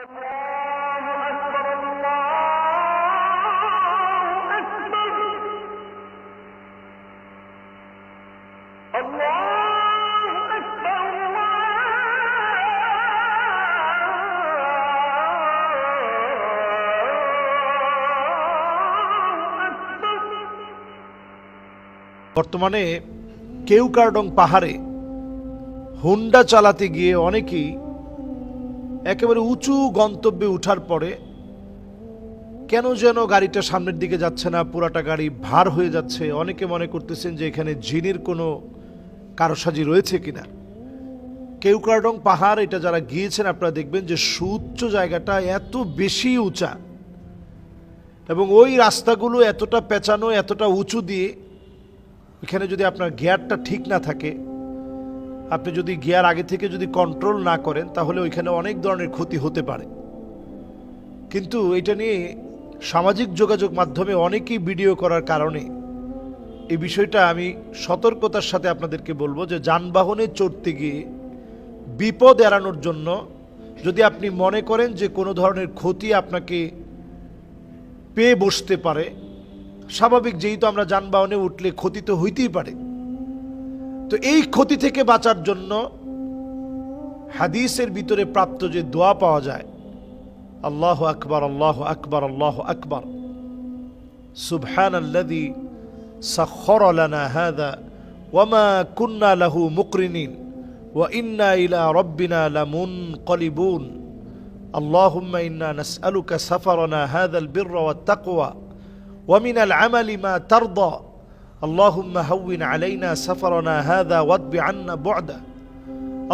বর্তমানে কেওক্রাডং পাহাড়ে হুন্ডা চালাতে গিয়ে অনেকেই একেবারে উঁচু গন্তব্যে ওঠার পরে কেন যেন গাড়িটা সামনের দিকে যাচ্ছে না, পুরাটা গাড়ি ভার হয়ে যাচ্ছে। অনেকে মনে করতেছেন যে এখানে জিনের কোনো কারসাজি রয়েছে কিনা। কেওক্রাডং পাহাড়, এটা যারা গিয়েছেন আপনারা দেখবেন যে সুউচ্চ জায়গাটা এত বেশি উঁচা এবং ওই রাস্তাগুলো এতটা পেঁচানো, এতটা উঁচু দিয়ে এখানে যদি আপনার গিয়ারটা ঠিক না থাকে, আপনি যদি গিয়ার আগে থেকে যদি কন্ট্রোল না করেন, তাহলে ওইখানে অনেক ধরনের ক্ষতি হতে পারে। কিন্তু এটা নিয়ে সামাজিক যোগাযোগ মাধ্যমে অনেকেই ভিডিও করার কারণে এই বিষয়টা আমি সতর্কতার সাথে আপনাদেরকে বলবো যে যানবাহনে চড়তে গিয়ে বিপদ এড়ানোর জন্য যদি আপনি মনে করেন যে কোনো ধরনের ক্ষতি আপনাকে পেয়ে বসতে পারে, স্বাভাবিক, যেহেতু আমরা যানবাহনে উঠলে ক্ষতি তো হইতেই পারে, তো এই ক্ষতি থেকে বাঁচার জন্য হাদিসের ভিতরে প্রাপ্ত যে দোয়া পাওয়া যায়, আল্লাহু আকবার, আল্লাহু আকবার, আল্লাহু আকবার, সুবহানাল্লাযী সাখখারা লানা হাযা ওয়া মা কুন্না লাহু মুকরিনিন ওয়া ইন্না ইলা রাব্বিনা লামুনকালিবুন আল্লাহুম্মা ইন্না নাসআলুকা সাফারানা হাযাল বিররা ওয়াত তাকওয়া ওয়া মিনাল আমালি মা তারদা আল্লাহুম্মা হাওবিন আলাইনা সাফারানা হাযা ওয়াদবি আন্না বু'দা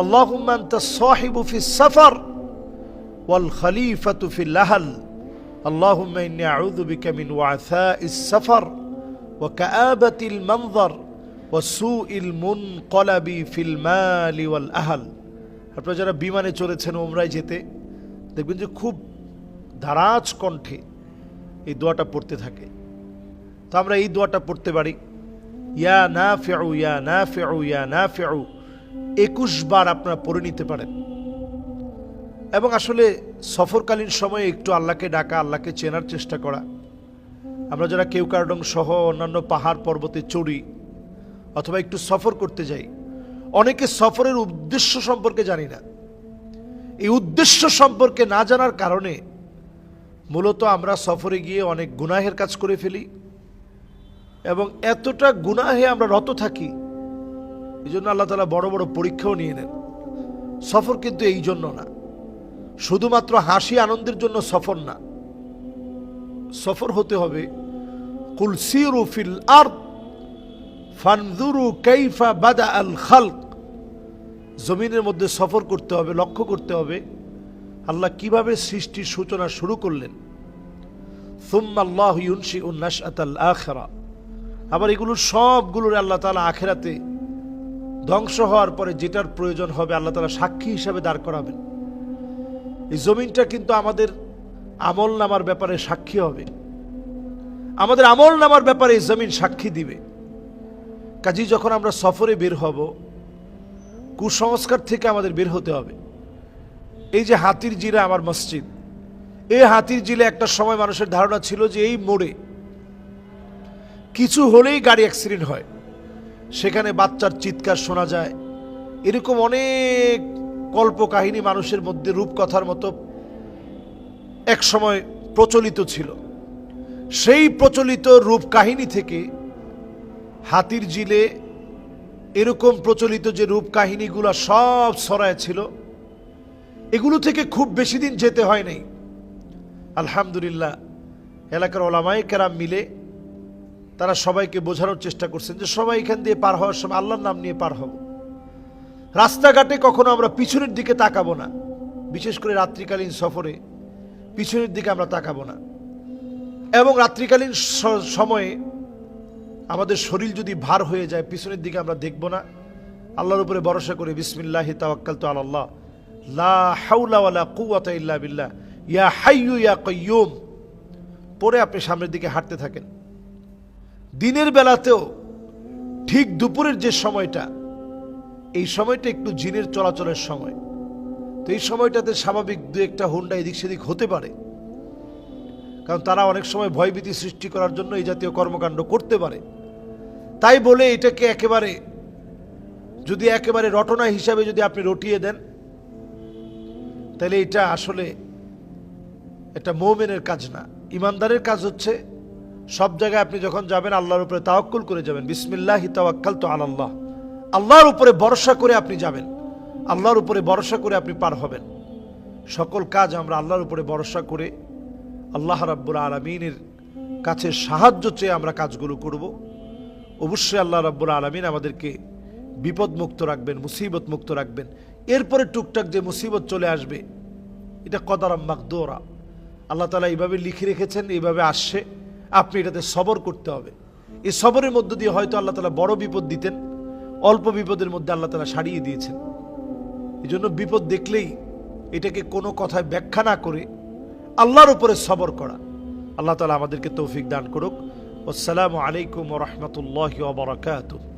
আল্লাহুম্মা আনতাস সাহিবু ফিস সাফার ওয়াল খলিফাতু ফিল আহল আল্লাহুম্মা ইন্নী আউযু বিকা মিন ওয়াসাইস সাফার ওয়া কাআবাতিল মানজার ওয়া সুইল মুনকালাবি ফিল মালি ওয়াল আহল। আপনারা যারা বিমানে চড়েছেন উমরায় যেতে, দেখবেন যে খুব ধারাজ কণ্ঠে এই দোয়াটা পড়তে থাকে। তো আমরা এই দোয়াটা পড়তে পারি, ইয়া নাফিউ ইয়া নাফিউ ইয়া নাফিউ 21 বার আপনারা পড়ে নিতে পারেন। এবং আসলে সফরকালীন সময়ে একটু আল্লাহকে ডাকা, আল্লাহকে চেনার চেষ্টা করা। আমরা যারা কেওক্রাডং সহ অন্যান্য পাহাড় পর্বতে চড়ি অথবা একটু সফর করতে যাই, অনেকে সফরের উদ্দেশ্য সম্পর্কে জানি না। এই উদ্দেশ্য সম্পর্কে না জানার কারণে মূলত আমরা সফরে গিয়ে অনেক গুনাহের কাজ করে ফেলি এবং এতটা গুনাহে আমরা রত থাকি, এই জন্য আল্লাহ তাআলা বড় বড় পরীক্ষাও নিয়ে নেন। সফর কিন্তু এই জন্য না, শুধুমাত্র হাসি আনন্দের জন্য সফর না। সফর হতে হবে কুল সিরু ফিল আরদ ফানজুরু কাইফা বাদা আল খালক, জমিনের মধ্যে সফর করতে হবে, লক্ষ্য করতে হবে আল্লাহ কিভাবে সৃষ্টির সূচনা শুরু করলেন। সুম্মা আল্লাহু ইউনশিউন নাশআতাল আখিরা, আবার এগুলো সবগুলোর আল্লাহ তাআলা আখিরাতে ধ্বংস হওয়ার পরে যেটার প্রয়োজন হবে আল্লাহ তাআলা সাক্ষী হিসাবে দাঁড় করাবেন। এই জমিনটা কিন্তু আমাদের আমল নামার ব্যাপারে সাক্ষী হবে, আমাদের আমল নামার ব্যাপারে এই জমিন সাক্ষী দিবে। কাজী যখন আমরা সফরে বের হব, কুসংস্কার থেকে আমাদের বের হতে হবে। এই যে হাতির জিরা আমার মসজিদ, এই হাতির জিলে একটা সময় মানুষের ধারণা ছিল যে এই মোড়ে কিছু হলেই গাড়ি অ্যাক্সিডেন্ট হয়, সেখানে বাচ্চার চিৎকার শোনা যায়। এরকম অনেক কল্পকাহিনী মানুষের মধ্যে রূপকথার মতো এক সময় প্রচলিত ছিল। সেই প্রচলিত রূপকাহিনী থেকে হাতির জিলে এরকম প্রচলিত যে রূপকাহিনীগুলো সব ছড়ায় ছিল, এগুলো থেকে খুব বেশি দিন যেতে হয় নাই। আলহামদুলিল্লাহ, এলাকার ওলামায়ে কেরাম মিলে তারা সবাইকে বোঝানোর চেষ্টা করছেন যে সবাই এখান দিয়ে পার হওয়ার সময় আল্লাহর নাম নিয়ে পার হব। রাস্তাঘাটে কখনো আমরা পিছনের দিকে তাকাবো না, বিশেষ করে রাত্রিকালীন সফরে পিছনের দিকে আমরা তাকাবো না। এবং রাত্রিকালীন সময়ে আমাদের শরীর যদি ভার হয়ে যায়, পিছনের দিকে আমরা দেখব না, আল্লাহর উপরে ভরসা করে বিসমিল্লাহি তাওয়াক্কালতু আলাল্লাহ লা হাওলা ওয়ালা কুওয়াতা ইল্লা বিল্লাহ ইয়া হাইয়ু ইয়া কাইয়ুম পরে আপনি সামনের দিকে হাঁটতে থাকেন। দিনের বেলাতেও ঠিক দুপুরের যে সময়টা, এই সময়টা একটু জিনের চলাচলের সময়। তো এই সময়টাতে স্বাভাবিক দু একটা হুন্ডা এদিক সেদিক হতে পারে, কারণ তারা অনেক সময় ভয়ভীতি সৃষ্টি করার জন্য এই জাতীয় কর্মকাণ্ড করতে পারে। তাই বলে এটাকে একেবারে রটনা হিসাবে যদি আপনি রটিয়ে দেন, তাহলে এটা আসলে এটা মুমিনের কাজ না। ইমানদারের কাজ হচ্ছে সব জায়গায় আপনি যখন যাবেন আল্লাহর উপরে তাওয়াক্কুল করে যাবেন, বিসমিল্লাহি তাওয়াক্কালতু আলাল্লাহ, আল্লাহর উপরে ভরসা করে আপনি যাবেন, আল্লাহর উপরে ভরসা করে আপনি পার হবেন। সকল কাজ আমরা আল্লাহর উপরে ভরসা করে আল্লাহ রাব্বুল আলামিনের কাছে সাহায্য চেয়ে আমরা কাজগুলো করব। অবশ্যই আল্লাহ রাব্বুল আলামিন আমাদেরকে বিপদ মুক্ত রাখবেন, মুসিবত মুক্ত রাখবেন। এরপরে টুকটাক যে মুসিবত চলে আসবে এটা কদারাম মাকদুরা, আল্লাহ তাআলা এইভাবে লিখে রেখেছেন, এইভাবে আসছে, আপনি এটাতে সবর করতে হবে। এই সবরের মধ্য দিয়ে হয়তো আল্লাহ তাআলা বড় বিপদ দিতেন, অল্প বিপদের মধ্যে আল্লাহ তাআলা সারিয়ে দিয়েছেন। এই জন্য বিপদ দেখলেই এটাকে কোনো কথায় ব্যাখ্যা না করে আল্লাহর উপরে সবর করা। আল্লাহ তাআলা আমাদেরকে তৌফিক দান করুক। আসসালামু আলাইকুম ওয়া রাহমাতুল্লাহি ওয়া বারাকাতুহু।